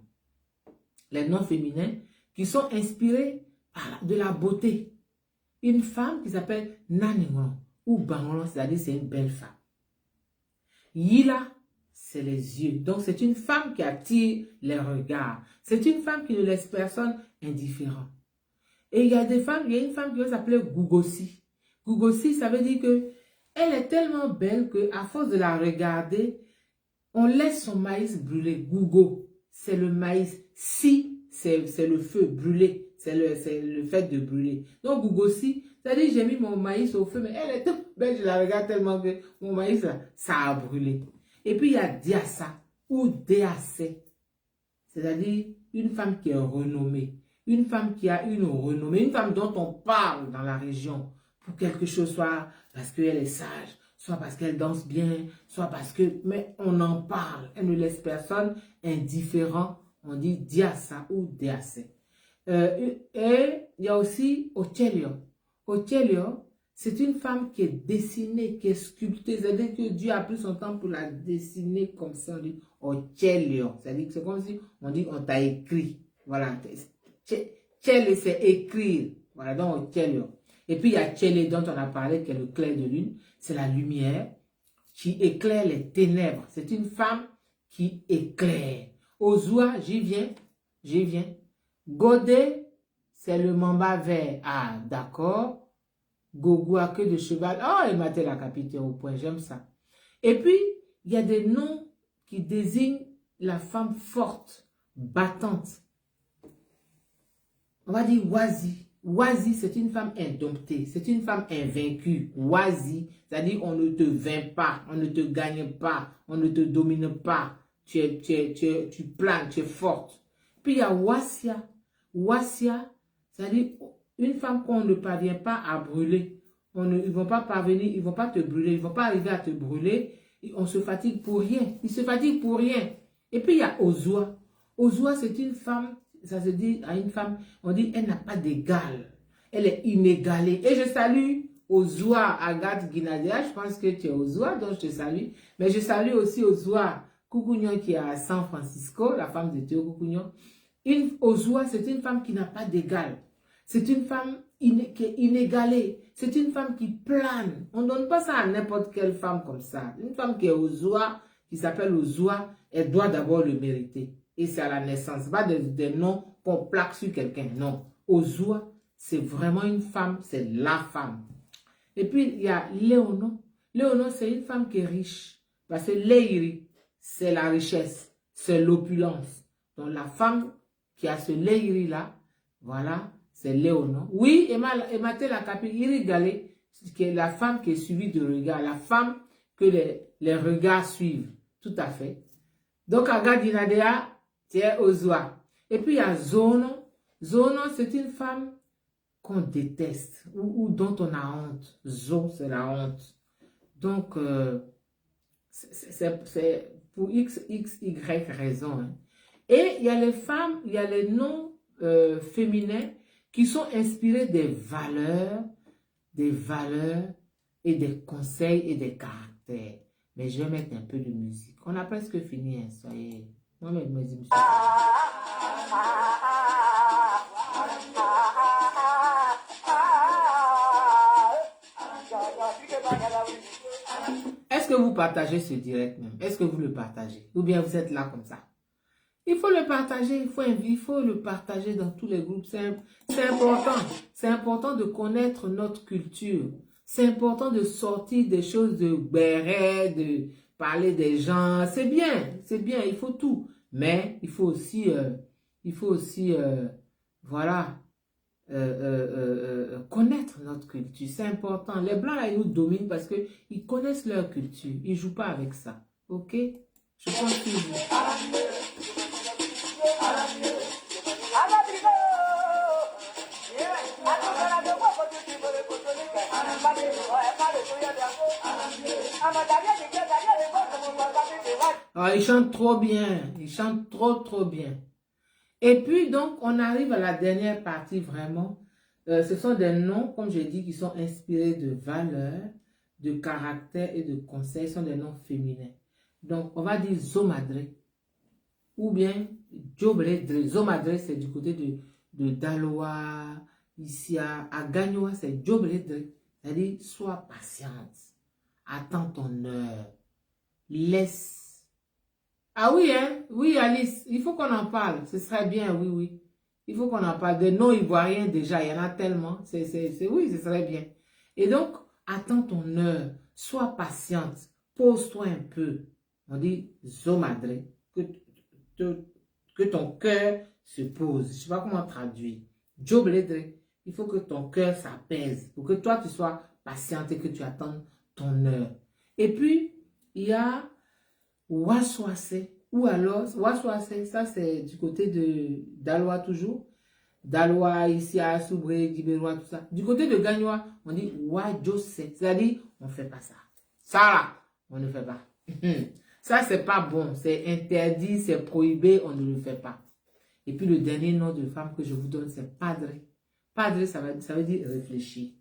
A: Les noms féminins qui sont inspirés par de la beauté. Une femme qui s'appelle Nanimon ou Bangon, c'est-à-dire c'est une belle femme. Yila, c'est les yeux. Donc, c'est une femme qui attire les regards. C'est une femme qui ne laisse personne indifférent. Et il y a des femmes, il y a une femme qui va s'appeler Gougossi. Gougossi, ça veut dire que elle est tellement belle qu'à force de la regarder, on laisse son maïs brûler. Gougo, c'est le maïs. Si, c'est le feu brûlé. C'est le fait de brûler. Donc, Gougossi, c'est-à-dire j'ai mis mon maïs au feu, mais elle est toute belle, je la regarde tellement que mon maïs, là, ça a brûlé. Et puis, il y a Diassa ou Déassé. C'est-à-dire une femme qui est renommée. Une femme qui a une renommée. Une femme dont on parle dans la région. Pour quelque chose, soit parce qu'elle est sage, soit parce qu'elle danse bien, soit parce que... Mais on en parle. Elle ne laisse personne indifférent. On dit Diassa ou Déassé. Et il y a aussi Ochelio. Ochelio, c'est une femme qui est dessinée, qui est sculptée. C'est-à-dire que Dieu a pris son temps pour la dessiner comme ça. On dit Ochelio. C'est-à-dire que c'est comme si on dit on t'a écrit. Voilà. Chele, c'est écrire. Voilà, donc Ochelio. Et puis il y a Chele dont on a parlé, qui est le clair de lune. C'est la lumière qui éclaire les ténèbres. C'est une femme qui éclaire. Ozua, j'y viens. J'y viens. Godé, c'est le mamba vert. Ah, d'accord. Gogo à queue de cheval. Oh, il m'a la capitaine au point. J'aime ça. Et puis, il y a des noms qui désignent la femme forte, battante. On va dire Wazi. Wazi, c'est une femme indomptée. C'est une femme invaincue. Wazi, c'est-à-dire on ne te vainc pas. On ne te gagne pas. On ne te domine pas. Tu planes, tu es forte. Puis il y a Wassia. Wassia, c'est-à-dire une femme qu'on ne parvient pas à brûler. Ils ne vont pas parvenir, ils ne vont pas te brûler, ils ne vont pas arriver à te brûler. On se fatigue pour rien. Ils se fatiguent pour rien. Et puis il y a Ozua. Ozua, c'est une femme, ça se dit à une femme, on dit elle n'a pas d'égal. Elle est inégalée. Et je salue Ozua Agathe Guinadia. Je pense que tu es Ozua, donc je te salue. Mais je salue aussi Ozua Koukounion qui est à San Francisco, la femme de Théo Koukounion. Ozua, c'est une femme qui n'a pas d'égal. C'est une femme qui est inégalée. C'est une femme qui plane. On ne donne pas ça à n'importe quelle femme comme ça. Une femme qui est Ozua, qui s'appelle Ozua, elle doit d'abord le mériter. Et c'est à la naissance. Pas des noms qu'on plaque sur quelqu'un. Non. Ozua, c'est vraiment une femme. C'est la femme. Et puis, il y a Léono. Léono, c'est une femme qui est riche. Parce que Leiri, c'est la richesse. C'est l'opulence. Donc, la femme qui a ce Leiri-là, voilà, c'est Léono. Oui, Emate la capi, Irigale, qui est la femme qui est suivie de regard, la femme que les regards suivent. Tout à fait. Donc, Agadinadea, c'est Ozua. Et puis, il y a Zono. Zono, c'est une femme qu'on déteste ou dont on a honte. Zo, c'est la honte. Donc, c'est pour X, Y raison. Hein. Et il y a les femmes, il y a les noms féminins qui sont inspirés des valeurs et des conseils et des caractères. Mais je vais mettre un peu de musique. On a presque fini, hein, soyez. Non, mais monsieur. Est-ce que vous partagez ce direct même? Est-ce que vous le partagez? Ou bien vous êtes là comme ça? Il faut le partager, il faut le partager dans tous les groupes. C'est important. C'est important de connaître notre culture. C'est important de sortir des choses de béret, de parler des gens. C'est bien, il faut tout. Mais il faut aussi, voilà, connaître notre culture. C'est important. Les Blancs, là, ils nous dominent parce qu'ils connaissent leur culture. Ils ne jouent pas avec ça. OK? Je compte sur vous. Ah, il chante trop bien. Il chante trop bien. Et puis, donc, on arrive à la dernière partie, vraiment. Ce sont des noms, comme j'ai dit, qui sont inspirés de valeurs, de caractère et de conseils. Ce sont des noms féminins. Donc, on va dire Zomadre ou bien Djobledre. Zomadre, c'est du côté de Daloa, ici à Gagnoa, c'est Djobledre. C'est-à-dire, sois patiente. Attends ton heure. Laisse. Ah oui, hein? Oui, Alice, il faut qu'on en parle. Ce serait bien, oui, oui. Il faut qu'on en parle. Des noms ivoiriens, déjà, il y en a tellement. Oui, ce serait bien. Et donc, attends ton heure. Sois patiente. Pose-toi un peu. On dit Zomadre. Que ton cœur se pose. Je ne sais pas comment traduire. Djobledre. Il faut que ton cœur s'apaise. Pour que toi, tu sois patiente et que tu attendes ton heure. Et puis, il y a Waswase. Ou alors, Waswase, ça c'est du côté de Daloa toujours. Daloa, ici à Soubré, Dibérois, tout ça. Du côté de Gagnoa, on dit Wajose. C'est-à-dire, on ne fait pas ça. Ça là, on ne fait pas. Ça, c'est pas bon. C'est interdit, c'est prohibé, on ne le fait pas. Et puis le dernier nom de femme que je vous donne, c'est Padre. Padre, ça veut dire réfléchir.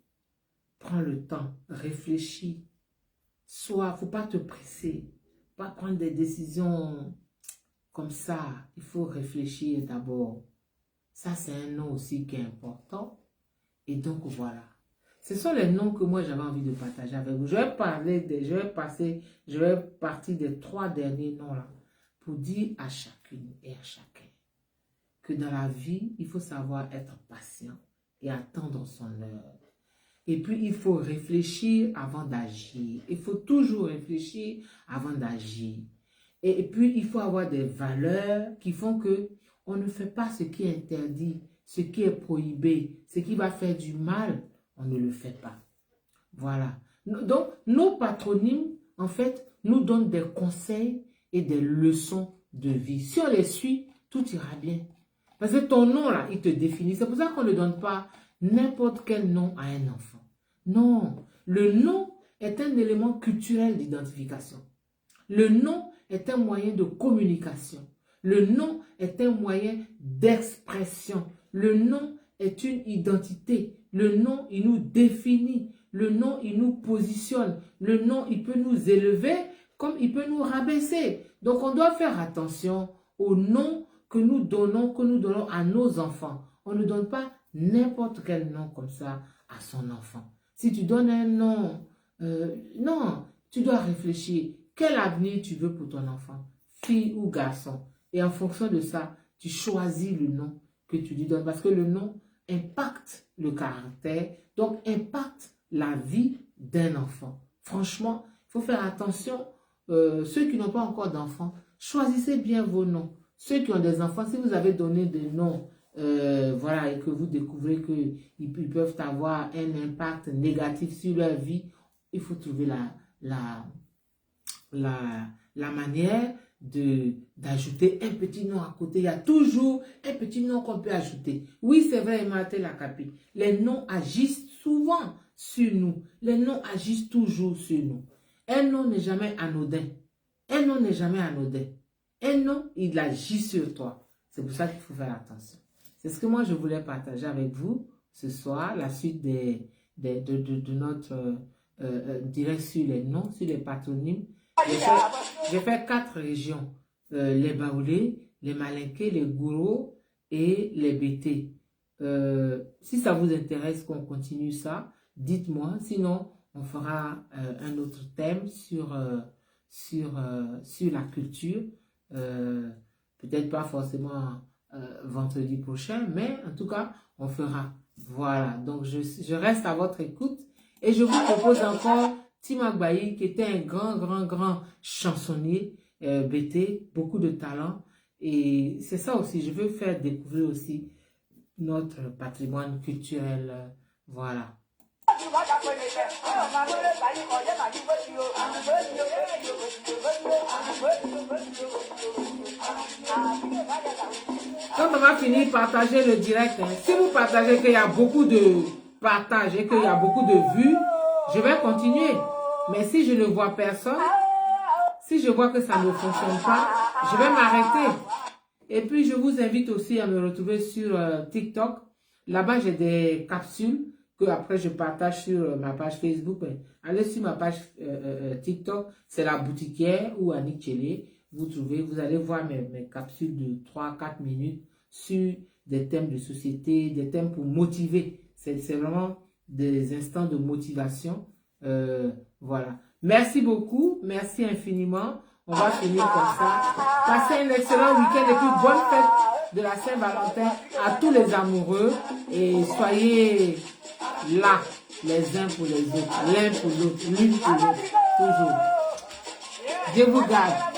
A: Prends le temps, réfléchis. Soit, faut pas te presser. Pas prendre des décisions comme ça. Il faut réfléchir d'abord. Ça, c'est un nom aussi qui est important. Et donc, voilà. Ce sont les noms que moi, j'avais envie de partager avec vous. Je vais partir des 3 derniers noms là pour dire à chacune et à chacun que dans la vie, il faut savoir être patient et attendre son heure. Et puis, il faut réfléchir avant d'agir. Il faut toujours réfléchir avant d'agir. Et puis, il faut avoir des valeurs qui font que on ne fait pas ce qui est interdit, ce qui est prohibé, ce qui va faire du mal, on ne le fait pas. Voilà. Donc, nos patronymes, en fait, nous donnent des conseils et des leçons de vie. Si on les suit, tout ira bien. Parce que ton nom, là, il te définit. C'est pour ça qu'on ne donne pas n'importe quel nom à un enfant. Non. Le nom est un élément culturel d'identification. Le nom est un moyen de communication. Le nom est un moyen d'expression. Le nom est une identité. Le nom, il nous définit. Le nom, il nous positionne. Le nom, il peut nous élever comme il peut nous rabaisser. Donc, on doit faire attention au nom que nous donnons à nos enfants. On ne donne pas n'importe quel nom comme ça à son enfant. Si tu donnes un nom, non, tu dois réfléchir. Quel avenir tu veux pour ton enfant, fille ou garçon? Et en fonction de ça, tu choisis le nom que tu lui donnes. Parce que le nom impacte le caractère, donc impacte la vie d'un enfant. Franchement, il faut faire attention. Ceux qui n'ont pas encore d'enfants, choisissez bien vos noms. Ceux qui ont des enfants, si vous avez donné des noms, voilà, et que vous découvrez qu'ils peuvent avoir un impact négatif sur leur vie, il faut trouver la manière d'ajouter un petit nom à côté. Il y a toujours un petit nom qu'on peut ajouter. Oui, c'est vrai, Martin Lacapi. Les noms agissent souvent sur nous. Les noms agissent toujours sur nous. Un nom n'est jamais anodin. Un nom n'est jamais anodin. Un nom, il agit sur toi. C'est pour ça qu'il faut faire attention. C'est ce que moi, je voulais partager avec vous ce soir, la suite de notre direct sur les noms, sur les patronymes. J'ai fait 4 régions. Les Baoulés, les Malinqués, les Gouro et les Bété. Si ça vous intéresse qu'on continue ça, dites-moi. Sinon, on fera un autre thème sur la culture. Peut-être pas forcément vendredi prochain, mais en tout cas, on fera. Voilà, donc je reste à votre écoute et je vous propose encore Tim Agbayi, qui était un grand chansonnier, BT, beaucoup de talent. Et c'est ça aussi, je veux faire découvrir aussi notre patrimoine culturel. Voilà. Quand on va finir, partager le direct. Hein. Si vous partagez qu'il y a beaucoup de partages et qu'il y a beaucoup de vues, je vais continuer. Mais si je ne vois personne, si je vois que ça ne fonctionne pas, je vais m'arrêter. Et puis, je vous invite aussi à me retrouver sur TikTok. Là-bas, j'ai des capsules que après je partage sur ma page Facebook. Allez sur ma page TikTok, c'est la boutiquière ou Annick Tchélé. Vous allez voir mes capsules de 3-4 minutes sur des thèmes de société, des thèmes pour motiver. C'est vraiment des instants de motivation. Voilà. Merci beaucoup. Merci infiniment. On va finir comme ça. Passez un excellent week-end et puis bonne fête de la Saint-Valentin à tous les amoureux. Et soyez là, les uns pour les autres, l'un pour l'autre, l'une pour l'autre, toujours. Dieu vous garde.